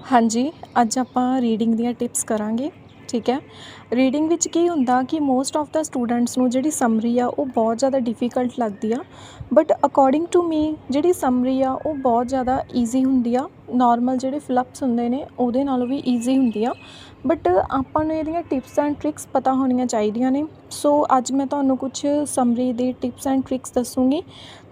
हाँ जी, अज आपां रीडिंग दीयां टिप्स करांगे। ठीक है, रीडिंग विच की हुंदा कि मोस्ट ऑफ द स्टूडेंट्स नूं जिहड़ी समरी आ वो बहुत ज़्यादा डिफिकल्ट लगदी आ, बट अकॉर्डिंग टू मी जिहड़ी समरी आ वो बहुत ज़्यादा ईजी हुंदी आ। नॉर्मल जिहड़े फिलअप्स हुंदे ने उहदे नालों भी ईजी हुंदी आ, बट आपां नूं इहदियां टिप्स एंड ट्रिक्स पता होणियां चाहीदियां ने। सो अज मैं तुहानूं कुछ समरी दे टिप्स एंड ट्रिक्स दसूँगी,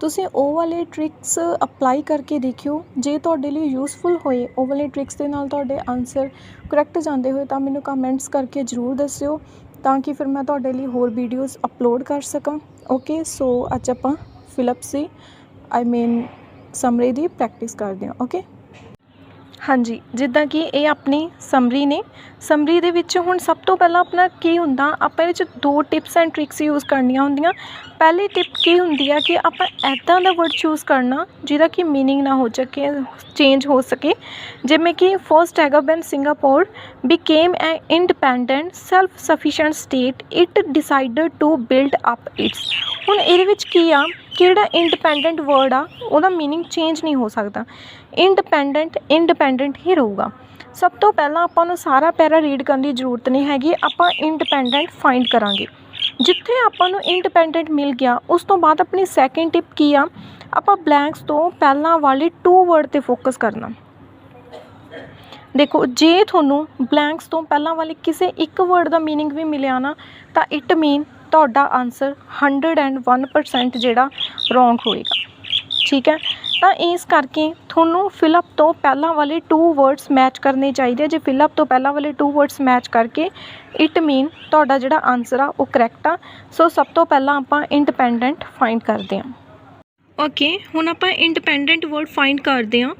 तुसीं ਉਹ वाले ट्रिक्स अप्लाई करके देखियो। जे तुहाडे लई यूजफुल होए ਉਹ वाले ट्रिक्स ਦੇ ਨਾਲ ਤੁਹਾਡੇ ਆਨਸਰ ਕਰੈਕਟ ਜਾਂਦੇ ਹੋਏ ਤਾਂ ਮੈਨੂੰ ਕਮੈਂਟਸ ਕਰਕੇ ਜ਼ਰੂਰ ਦੱਸਿਓ, ਤਾਂ ਕਿ ਫਿਰ ਮੈਂ ਤੁਹਾਡੇ ਲਈ ਹੋਰ ਵੀਡੀਓਜ਼ ਅਪਲੋਡ ਕਰ ਸਕਾਂ। ਓਕੇ, ਸੋ ਅੱਜ ਆਪਾਂ ਫਿਲਅਪਸ ਦੀ ਸਮਰੀ ਦੀ ਪ੍ਰੈਕਟਿਸ ਕਰਦੇ ਹਾਂ। ਓਕੇ, हाँ जी, जिद्दां कि ये अपनी समरी ने, समरी दे विच हुण सब तो पहला अपना की हुंदा, आपां इहदे च 2 टिप्स एंड ट्रिक्स यूज़ करनियां हुंदियां। पहली टिप की हुंदी है कि आपां ऐदां दा वर्ड चूज़ करना जिहदा कि मीनिंग ना हो सके, चेंज हो सके। जिवें कि फर्स्ट हैगा when Singapore became a independent self sufficient state it decided to build up its. हुण इहदे विच की आ कि जिहड़ा इंडिपेंडेंट वर्ड आ ਉਹਦਾ मीनिंग चेंज नहीं हो सकता, इंडिपेंडेंट ही रहूगा। सब तो पहला आपां नूं सारा पैरा रीड करने की जरूरत नहीं हैगी, आपां इंडिपेंडेंट फाइंड करांगे। जिथे आपां नूं इंडिपेंडेंट मिल गया उस तो बाद अपनी सैकेंड टिप की आ, आपां ब्लैंक्स तो पहला वाले 2 वर्ड ते फोकस करना। देखो, जे थोनों ब्लैंक्स तो पहला वाले किसी एक वर्ड का मीनिंग भी मिलिया ना, तो इट मीन तुहाडा आंसर 101% जिहड़ा रॉन्ग होएगा। ठीक है, तो इस करके थोनों फिलअप तो पहला वाले 2 वर्ड्स मैच करने चाहिए। जो फिलअप तो पहला वाले 2 वर्ड्स मैच करके इट मीन तुहाडा जिहड़ा आंसर आ वो करैक्ट आ। सो सब तो पहला आपां इंडिपेंडेंट फाइंड करते हैं। ओके, हुण आपां इंडिपेंडेंट वर्ड फाइंड करते हैं।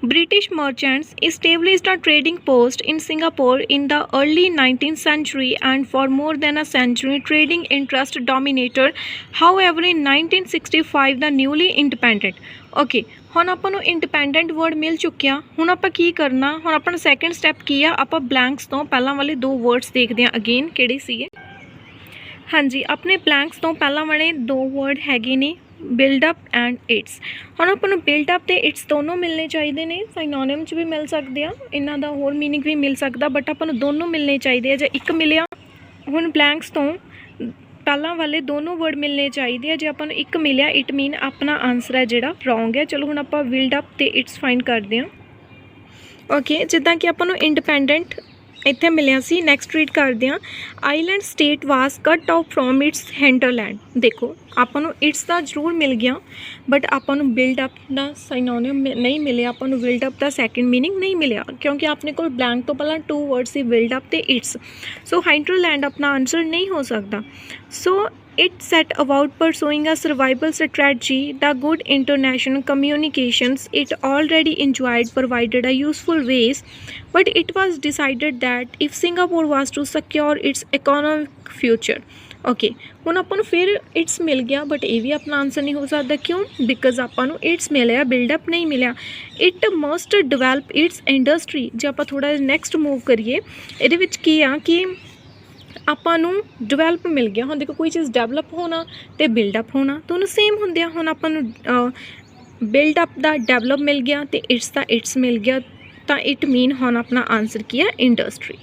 British merchants established a trading post in Singapore in the early 19th century and for more than a century trading interest dominated. However, in 1965 the newly independent. Okay, हुण आपां नूं independent word मिल चुकिया। हुण आपां की करना, हुण अपना सैकेंड स्टैप की आ, आपां ब्लैंक्स तो पहला वाले 2 वर्ड्स देखते हैं अगेन किहड़े सीगे। हाँ जी, अपने ब्लैंक्स तो पहला वाले 2 वर्ड हैगे ने बिल्डअप एंड इट्स। हम आपको बिल्डअप तो इट्स दोनों मिलने चाहिए ने, साइनोनिम च भी मिल सकते हैं, इन्हों का होर मीनिंग भी मिल सकता, बट अपन दोनों मिलने चाहिए। जो एक मिलिया, हुण ब्लैंक्स तो पहला वाले दोनों वर्ड मिलने चाहिए। जो अपन एक मिलिया इट मीन अपना आंसर है जोड़ा रॉन्ग है। चलो हुण आपां बिल्डअप तो इट्स फाइंड करते हैं। ओके, जिद्दां कि आपां नूं इंडिपेंडेंट इत्थे मिलिया सी, नैक्सट रीड करते हैं। Island state was cut off from its hinterland. देखो, आपां नूं इट्स दा जरूर मिल गया, बट आपां नूं बिल्डअप दा साइनोनिम नहीं मिले, आपां नूं बिल्डअप दा सैकेंड मीनिंग नहीं मिलिया, क्योंकि अपने कोल ब्लैंक तो पहला 2 वर्ड्स सी बिल्डअप ते इट्स। सो हिंटरलैंड अपना आंसर नहीं हो सकता। सो it set about pursuing a survival strategy. The good international communications it already enjoyed provided a useful ways, but it was decided that if Singapore was to secure its economic future. Okay, हुण आपां नूं फिर it's मिल गया, but ये भी अपना answer नहीं हो सकता। क्यों? बिकॉज आपां नूं इट्स मिलिया, बिल्डअप नहीं मिलिया। It must develop it's industry. जो आप थोड़ा नैक्सट मूव करिए, ये की आ कि आपां नूं डिवेलप मिल गया। हुण देखो, कोई चीज़ डेवलप होना तो बिल्डअप होना दोनों सेम होंदे आ। हुण आपां नूं बिल्डअप दा डेवलप मिल गया तो इट्स दा इट्स मिल गया, तो इट मीन हुण अपना आंसर की है इंडस्ट्री।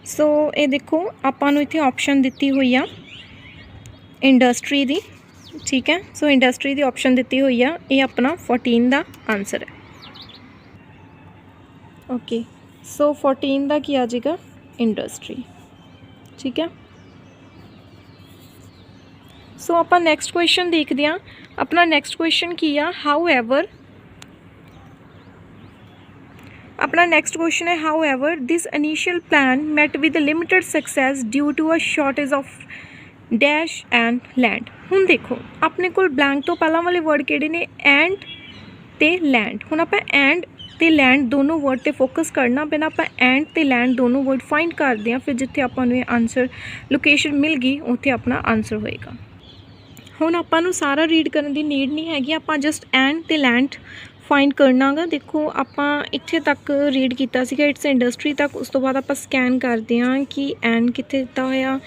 सो ये देखो, आपां नूं इत्थे ऑप्शन दिती हुई आ इंडस्ट्री दी। ठीक है, सो इंडस्ट्री दी ऑप्शन दिती हुई आ, ये अपना 14 दा आंसर है। ओके, सो 14 दा की आ जाएगा इंडस्ट्री। ठीक है, सो आप नैक्सट क्वेश्चन देखते हैं। अपना नैक्सट क्वेश्चन की आ हाउ एवर। अपना नैक्सट क्वेश्चन है however this initial plan met with limited success due to a shortage of dash and land. हुण देखो, अपने कोल ब्लैंक तो पहला वाले वर्ड किहड़े ने एंड ते लैंड। हुण आपां एंड ते लैंड दोनों वर्ड ते फोकस करना पैना। आपां एंड ते लैंड दोनों वर्ड फाइंड करते हैं, फिर जिथे आपां नूं आंसर लोकेशन मिल गई उत्थे अपना आंसर होएगा। हुण आपां नूं सारा रीड करने की नीड नहीं हैगी, आपां जस्ट एंड ते लैंड फाइंड करना गा। देखो, आपां इत्थे तक रीड कीता सीगा इट्स इंडस्ट्री तक, उस तो बाद आपां स्कैन करते हैं कि एंड कित्थे दित्ता होया।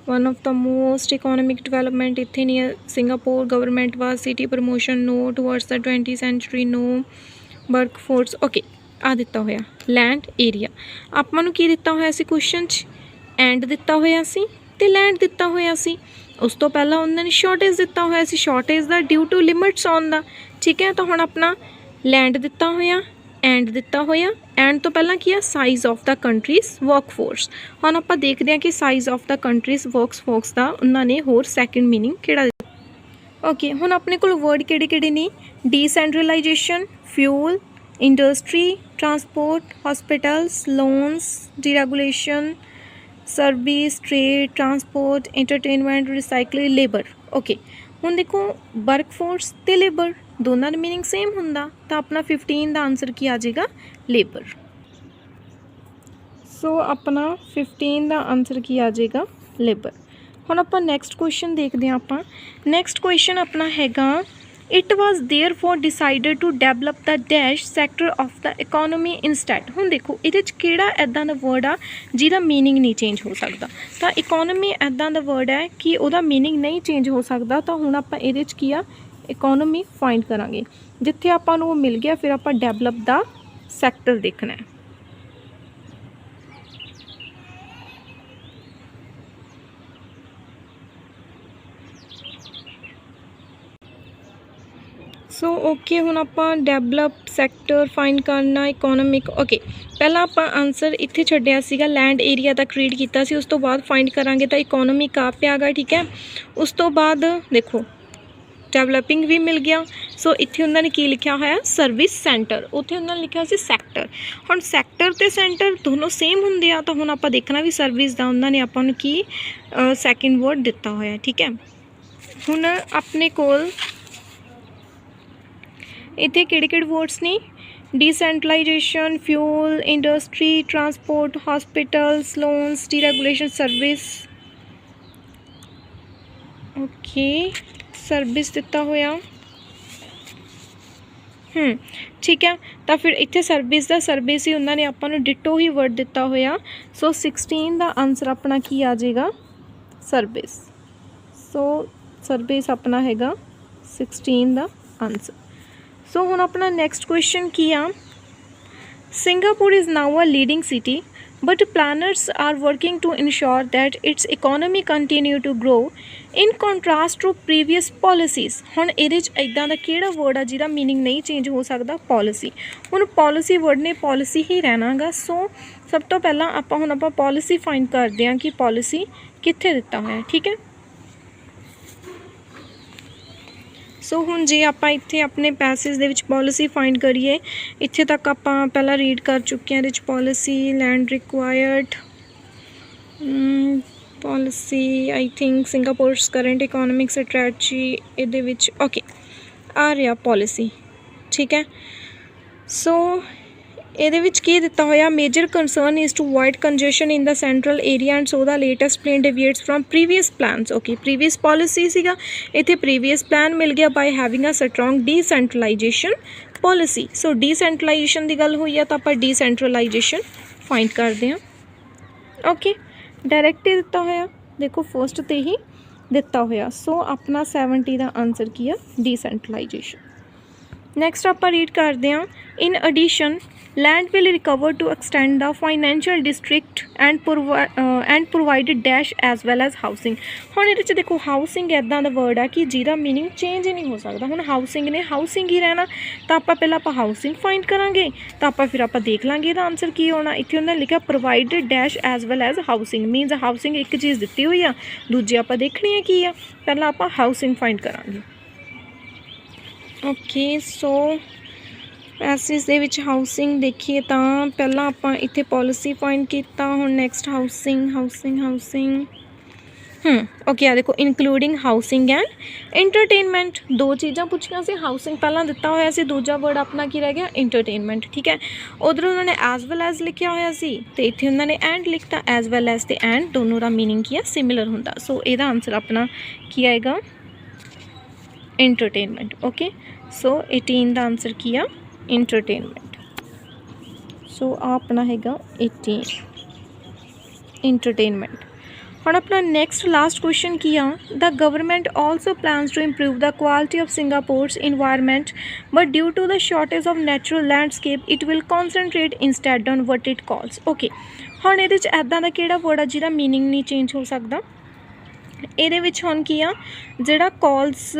One of the most economic development इत्थे नहीं है। Singapore government was city promotion no towards the 20th century no work force. Okay, आ दिता होया लैंड एरिया। आपां नूं की दिता होया सी क्वेश्चन च, एंड दिता होया सी ते लैंड दिता होया सी। उस तो पहला उन्होंने शॉर्टेज दिता होया सी, शॉर्टेज दा ड्यू टू लिमिट्स ऑन दा। ठीक है, तो हुण अपना लैंड दिता होया, एंड दिता होया। एंड तो पहला की है size of the countries workforce. हुण आपां देखदे हां कि size of the countries workforce दा उन्होंने होर सैकेंड मीनिंग किहड़ा दिता। ओके, हुण अपने कोल वर्ड किहड़े-किहड़े ने? Decentralisation, fuel, industry, transport, hospitals, loans, deregulation, service, trade, transport, entertainment, recycling, labour. Okay, हुण देखो वर्कफोर्स ते लेबर दोनों का मीनिंग सेम हुंदा, तो अपना 15 का आंसर की आ जाएगा लेबर। सो अपना 15 का आंसर की आ जाएगा लेबर। हुण आपां नैक्सट क्वेश्चन देखते हैं। आपां नैक्सट क्वेश्चन अपना हैगा it was therefore decided to develop the dash sector of the economy instead. हुण देखो ये किहड़ा इदां दा वर्ड आ जिहदा मीनिंग नहीं चेंज हो सकता। तो इकोनॉमी इदां दा वर्ड है कि उहदा मीनिंग नहीं चेंज हो सकता। तो हुण आपां इहदे च की आ इकोनॉमी फाइंड करांगे। जिथे आपां नूं मिल गया फिर आपां डेवलप द सैक्टर देखना है। सो ओके, हुण आपां डेवलप सैक्टर फाइंड करना इकोनॉमिक। ओके, पहला आपां आंसर इत्थे छड्डिया सीगा लैंड एरिया तक रीड कीता सी, उस तो बाद फाइंड करांगे तो इकोनॉमी का पियागा। ठीक है, उस तो बाद देखो डेवलपिंग भी मिल गया। सो इत्थे उन्होंने की लिखा होया सर्विस सेंटर, उत्थे उन्होंने लिखा सी सैक्टर। हुण सैक्टर ते सेंटर दोनों सेम हुंदे आ, तो हुण आपां देखना भी सर्विस दा उन्होंने आपां नूं की सैकेंड वर्ड दिता होया। ठीक है, हुण अपने कोल इत्थे किहड़े-किहड़े वर्ड्स ने? Decentralisation, fuel, industry, transport, hospitals, loans, deregulation, service. Okay, service दिता होया। ठीक है, तो फिर इत्थे सर्विस दा सर्विस ही उन्होंने आपां नूं डिटो ही वर्ड दिता होया। सो 16 का आंसर अपना की आ जाएगा सर्विस। सो सर्विस अपना हैगा 16 का आंसर। सो हुण अपना नैक्सट क्वेश्चन की आ Singapore is now a leading city but planners are working to ensure that its economy continue to grow in contrast to previous policies. हुण इहदे च इदां दा किहड़ा वर्ड आ जिहदा मीनिंग नहीं चेंज हो सकता? पॉलिसी। हुण पॉलिसी वर्ड ने पॉलिसी ही रहना गा। सो सब तो पहला आपां हुण आपां पॉलिसी फाइंड करते हैं कि पॉलिसी कित्थे दिता होया। ठीक है, सो हुण जे आपां इत्थे अपने पैसेज दे विच पॉलिसी फाइंड करिए, इत्थे तक आपां पहला रीड कर चुके हैं। इहदे विच policy land required policy I think Singapore's current economic strategy इहदे विच ओके आ रहा पॉलिसी। ठीक है, सो ਇਹਦੇ ਵਿੱਚ ਕੀ ਦਿੱਤਾ ਹੋਇਆ? Major concern is to avoid congestion in the central area and so the latest plan deviates from previous plans. Okay, previous policy ਸੀਗਾ, ਇੱਥੇ ਪ੍ਰੀਵੀਅਸ ਪਲਾਨ ਮਿਲ ਗਿਆ by having a strong decentralization policy. So decentralization ਦੀ ਗੱਲ ਹੋਈ ਆ ਤਾਂ ਆਪਾਂ ਡੀਸੈਂਟਰਲਾਈਜੇਸ਼ਨ फाइंड करते हैं। ओके, डायरैक्ट ही दिता होया, देखो फर्स्ट ते ही दिता होया। सो अपना 70 का आंसर की है डिसेंट्रलाइजेशन। नैक्सट आप रीड करते हैं in addition land will recover to extend the financial district and provided dash as well as housing. हुण इहदे च देखो हाउसिंग इदां दा वर्ड है कि जिहदा मीनिंग चेंज ही नहीं हो सकता। हुण हाउसिंग ने हाउसिंग ही रहना, तो आप पहला आप हाउसिंग फाइंड करांगे, तो आप फिर आप देख लांगे इहदा आंसर की होना। इत्थे उन्होंने लिखा provided dash as well as housing, means housing एक चीज़ दिती हुई आ, दूजी आप देखनी है की आ, पहला आप हाउसिंग फाइंड करांगे। ओके, सो पैसेज दे विच हाउसिंग देखिए तो पहला आपां इत्थे पॉलिसी फाइंड किया। हुण next housing housing housing okay, आ देखो इंकलूडिंग हाउसिंग एंड इंटरटेनमेंट, दो चीज़ां पुछियां सी। हाउसिंग पहला दिता होया सी, दूजा वर्ड अपना की रह गया इंटरटेनमेंट। ठीक है, उधर उन्होंने एज वैल एज लिखा होया सी ते इत्थे उन्होंने एंड लिखता। एज वैल एज ते एंड दोनों का मीनिंग की है सिमिलर हुंदा। सो इहदा आंसर अपना की आएगा इंटरटेनमेंट। ओके, सो 18 का आंसर किया इंटरटेनमेंट। सो अपना हैगा 18 इंटरटेनमेंट। ਹੁਣ अपना नैक्सट लास्ट क्वेश्चन की आ the government also plans to improve the quality of Singapore's environment but due to the shortage of natural landscape it will concentrate instead on what it calls okay ਹੁਣ ਇਹਦੇ 'ਚ ਇੱਦਾਂ ਦਾ ਕਿਹੜਾ word ਆ ਜਿਹਦਾ meaning ਨਹੀਂ ਚੇਂਜ ਹੋ ਸਕਦਾ ਇਹਦੇ ਵਿੱਚ ਹੁਣ ਕੀ ਆ ਜਿਹੜਾ कॉल्स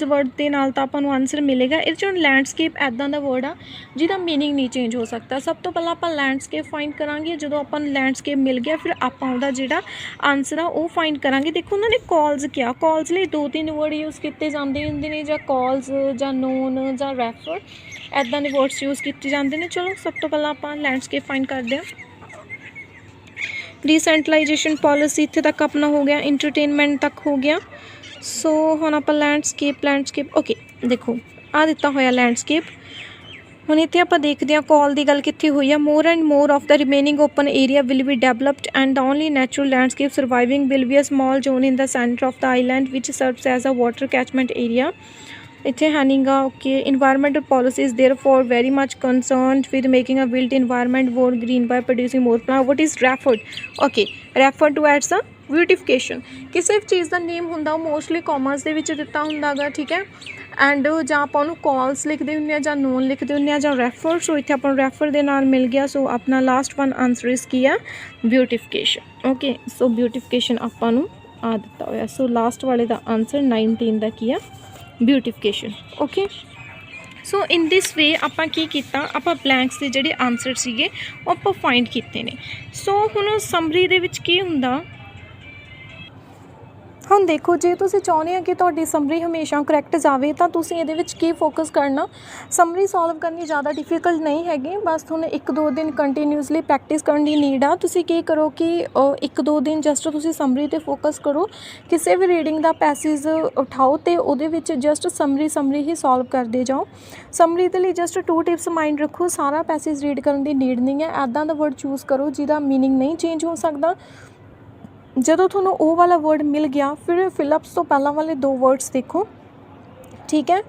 वर्ड के नाल तो आपको आंसर मिलेगा इस लैंडस्केप ऐदा का वर्ड आ जिसका मीनिंग नहीं चेंज हो सकता सब तो पहला आप लैंडस्केप फाइंड करांगे जो आप लैंडस्केप मिल गया फिर आप जो आंसर आ वो फाइंड करांगे देखो उन्होंने कॉल्स क्या कॉल्स लिए 2-3 वर्ड यूज़ किए जाते होंगे ने जां कॉल्स जां नोन जां रैफर ऐदा के वर्ड्स यूज़ किए जाते हैं चलो सब तो पहला आप लैंडस्केप फाइंड करते हैं डिसेंट्रलाइजेशन पॉलिसी इत्थे तक अपना हो गया इंटरटेनमेंट तक हो गया सो हुण आपां लैंडस्केप ओके देखो आ दिता होया लैंडस्केप हुण इत्थे आपां देखदे हां कॉल दी गल कित्थे होई आ more and more of the remaining open area will be developed and the only natural landscape surviving will be a small zone in the centre of the island which serves as a water catchment area इत्थे हैनिंगा okay environmental policy is therefore very much concerned with making a built environment more green by producing more plant what is referred okay refer to adds a beautification किसी भी चीज़ का name होंदा mostly commerce के विच दिता होंदा गा ठीक है एंड जां आपां उहनूं कॉल्स लिखते होंगे जां नोन लिखते होंगे जां रैफर सो इत्थे आपां रैफर दे नाल मिल गया सो अपना लास्ट वन आंसर इस की है ब्यूटिफिकेशन ओके सो ब्यूटिफिकेशन आपां नूं आ दिता होया सो लास्ट वाले का आंसर 19 का की है beautification okay so in this way आपां की कीता आपां ब्लैंक्स के जिहड़े आंसर सीगे वो आपां फाइंड कीते ने सो हुण समरी दे विच की हुंदा ਹੁਣ देखो जे तुसीं चाहुंदे हो कि तुहाडी समरी हमेशा करैक्ट जाए तो तुसीं इहदे विच की फोकस करना समरी सॉल्व करनी ज़्यादा डिफिकल्ट नहीं हैगी बस तुहानूं 1-2 दिन कंटीन्यूअसली प्रैक्टिस करने की नीड आ तुसीं की करो कि 1-2 दिन जस्ट तुसीं समरी ते फोकस करो किसी भी रीडिंग का पैसेज उठाओ तो उहदे which just summary he solve करते जाओ समरी दे लई जस्ट 2 टिप्स माइंड रखो सारा पैसेज रीड करने की नीड नहीं है ऐदां दा वर्ड चूज़ करो जिहदा मीनिंग नहीं चेंज हो सकता जदों तुहानूं वो वाला वर्ड मिल गया फिर फिलअप्स तो पहला वाले 2 वर्ड्स देखो ठीक है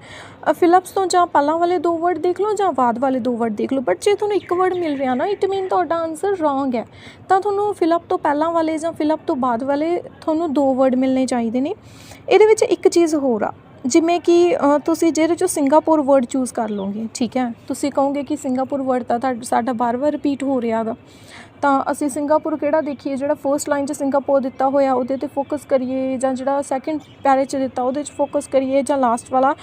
फिलअप्स तो जां पहला वाले 2 वर्ड देख लो जां बाद वाले 2 वर्ड देख लो बट जे तुहानूं एक वर्ड मिल रहा ना इट मीन तुहाडा आंसर रॉन्ग है तो तुहानूं फिलअप तो पहला वाले जां फिलअप तो बाद वाले तुहानूं 2 वर्ड मिलने चाहिए ने इहदे विच एक चीज़ होर आ जिमें कि तुसीं जिहदे चों सिंगापुर वर्ड चूज़ कर लोगे ठीक है तुसीं कहोगे कि सिंगापुर वर्ड तो साडा बार-बार रिपीट हो रहा गा तो असी सिंगापुर किहड़ा देखिए जिहड़ा फर्स्ट लाइन च सिंगापुर दिता होया उहदे ते फोकस करिए जां जिहड़ा सैकेंड पैरे च दिता उहदे च फोकस करिए जां लास्ट वाला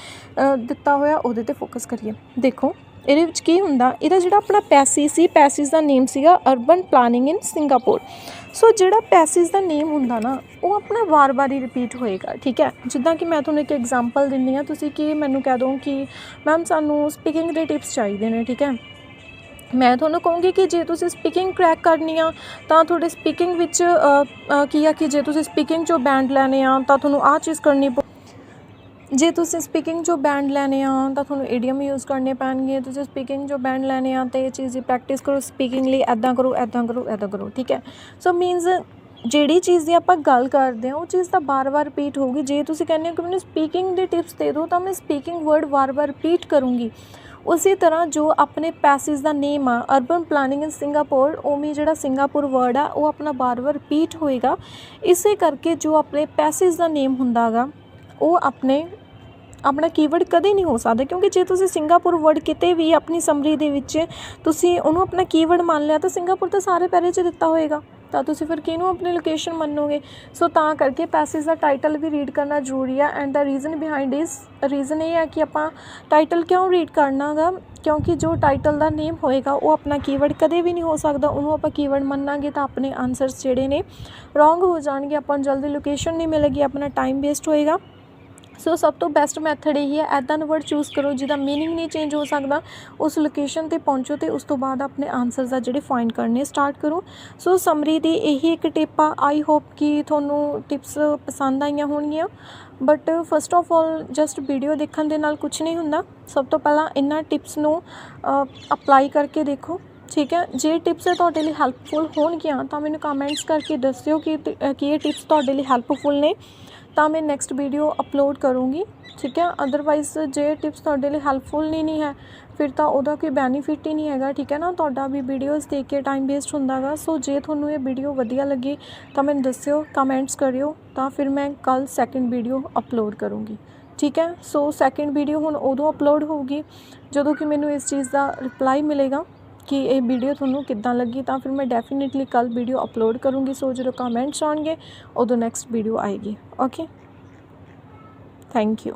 दिता होया उहदे ते फोकस करिए देखो ਇਹਦੇ ਵਿੱਚ ਕੀ ਹੁੰਦਾ ਇਹਦਾ ਜਿਹੜਾ ਆਪਣਾ ਪੈਸਿਸ ਦਾ ਨੇਮ ਸੀਗਾ ਅਰਬਨ ਪਲਾਨਿੰਗ ਇਨ ਸਿੰਗਾਪੁਰ ਸੋ ਜਿਹੜਾ ਪੈਸਿਸ ਦਾ ਨੇਮ ਹੁੰਦਾ ਨਾ ਉਹ ਆਪਣਾ ਵਾਰ-ਵਾਰ ਹੀ ਰਿਪੀਟ ਹੋਏਗਾ ਠੀਕ ਹੈ ਜਿੱਦਾਂ ਕਿ ਮੈਂ ਤੁਹਾਨੂੰ ਇੱਕ ਐਗਜ਼ਾਮਪਲ ਦਿੰਦੀ ਹਾਂ ਤੁਸੀਂ ਕਿ ਮੈਨੂੰ ਕਹਿ ਦਿਓ ਕਿ ਮੈਮ ਸਾਨੂੰ ਸਪੀਕਿੰਗ ਦੇ ਟਿਪਸ ਚਾਹੀਦੇ ਨੇ ਠੀਕ ਹੈ मैं तुहानूं कहूँगी कि जे तुसीं स्पीकिंग क्रैक करनी आ तां तुहाडे स्पीकिंग विच की आ कि जे तुसीं स्पीकिंग चों बैंड लैने आ तां तुहानूं आ चीज़ करनी जे तुसीं स्पीकिंग चों बैंड लैने आ तां तुहानूं ईडियम यूज़ करने पैणगे तुसीं स्पीकिंग चों बैंड लैने आ ते इह चीज़ दी प्रैक्टिस करो स्पीकिंग लई ऐदां करो ठीक है सो मीनस ਜਿਹੜੀ चीज़ की आप गल करते हैं वो चीज़ तो बार बार रिपीट होगी जे तुसीं कहने हो कि मैंने स्पीकिंग के टिप्स दे दो तो मैं स्पीकिंग वर्ड बार बार रिपीट करूँगी उसी तरह जो अपने पैसेज का नेम आ अर्बन प्लानिंग इन सिंगापुर उमें जो सिंगापुर वर्ड आ वो अपना बार बार रिपीट होएगा इसे करके जो अपने पैसेज का नेम हुंदा गा वो अपना कीवर्ड कदे नहीं हो सकता क्योंकि जे तुसीं सिंगापुर वर्ड किते भी अपनी समरी दे विच तुसीं उहनूं अपना कीवर्ड मान लिया तो सिंगापुर तो सारे पैरे च दिता होएगा तो तुसीं फिर किहनूं अपनी लोकेशन मन्नोगे सो तां करके पैसेज का टाइटल भी रीड करना जरूरी है and the reason behind is reason ये है कि आपां टाइटल क्यों रीड करना गा क्योंकि जो टाइटल का नेम होएगा वो अपना कीवर्ड कदे भी नहीं हो सकता उन्होंने आप कीवर्ड मन्नांगे तो अपने आंसर्स जिहड़े ने रॉन्ग हो जाएंगे आपां जल्दी लोकेशन नहीं मिलेगी अपना टाइम वेस्ट होएगा सो सब तो बेस्ट मैथड यही है ऐदा वर्ड चूज़ करो जिसका मीनिंग नहीं चेंज हो सकता उस लोकेशन पर पहुँचो तो उस तो बाद अपने आंसर्स आ जिहड़े फाइंड करने स्टार्ट करो सो समरी दी यही एक टिप आ आई होप कि थोनों टिप्स पसंद आईयां होणगियां but first of all just video देखने दे नाल कुछ नहीं हुंदा सब तो पहला इन्हां टिप्स नूं अप्लाई करके देखो ठीक है जे टिप्स तुहाडे लई हैल्पफुल होणगियां तां मैनूं कमेंट्स करके दस्सिओ कि ये टिप्स तुहाडे लई हैल्पफुल ने ਤਾਂ ਮੈਂ ਨੈਕਸਟ ਵੀਡੀਓ ਅਪਲੋਡ ਕਰੂੰਗੀ, ਠੀਕ ਹੈ। ਅਦਰਵਾਈਜ਼ ਜੇ ਟਿਪਸ ਤੁਹਾਡੇ ਲਈ ਹੈਲਪਫੁਲ ਨਹੀਂ ਹੈ ਫਿਰ ਤਾਂ ਉਹਦਾ ਕੋਈ ਬੈਨੀਫਿਟ ਹੀ ਨਹੀਂ ਹੈਗਾ, ਠੀਕ ਹੈ ਨਾ। ਤੁਹਾਡਾ ਵੀ ਵੀਡੀਓਜ਼ ਦੇਖ ਕੇ ਟਾਈਮ ਵੇਸਟ ਹੁੰਦਾ ਗਾ। ਸੋ ਜੇ ਤੁਹਾਨੂੰ ਇਹ ਵੀਡੀਓ ਵਧੀਆ ਲੱਗੀ ਤਾਂ ਮੈਨੂੰ ਦੱਸਿਓ, ਕਮੈਂਟਸ ਕਰਿਓ, ਤਾਂ ਫਿਰ ਮੈਂ ਕੱਲ੍ਹ ਸੈਕਿੰਡ ਵੀਡੀਓ ਅਪਲੋਡ ਕਰੂੰਗੀ, ਠੀਕ ਹੈ। ਸੋ ਸੈਕਿੰਡ ਵੀਡੀਓ ਹੁਣ ਉਦੋਂ ਅਪਲੋਡ ਹੋਊਗੀ ਜਦੋਂ ਕਿ ਮੈਨੂੰ ਇਸ ਚੀਜ਼ ਦਾ ਰਿਪਲਾਈ ਮਿਲੇਗਾ ਕਿ ਇਹ ਵੀਡੀਓ ਤੁਹਾਨੂੰ ਕਿੱਦਾਂ ਲੱਗੀ, ਤਾਂ ਫਿਰ ਮੈਂ ਡੈਫੀਨੇਟਲੀ ਕੱਲ੍ਹ ਵੀਡੀਓ ਅਪਲੋਡ ਕਰੂੰਗੀ। ਸੋ ਜਦੋਂ ਕਮੈਂਟਸ ਆਉਣਗੇ ਉਦੋਂ ਨੈਕਸਟ ਵੀਡੀਓ ਆਏਗੀ। Okay, thank you.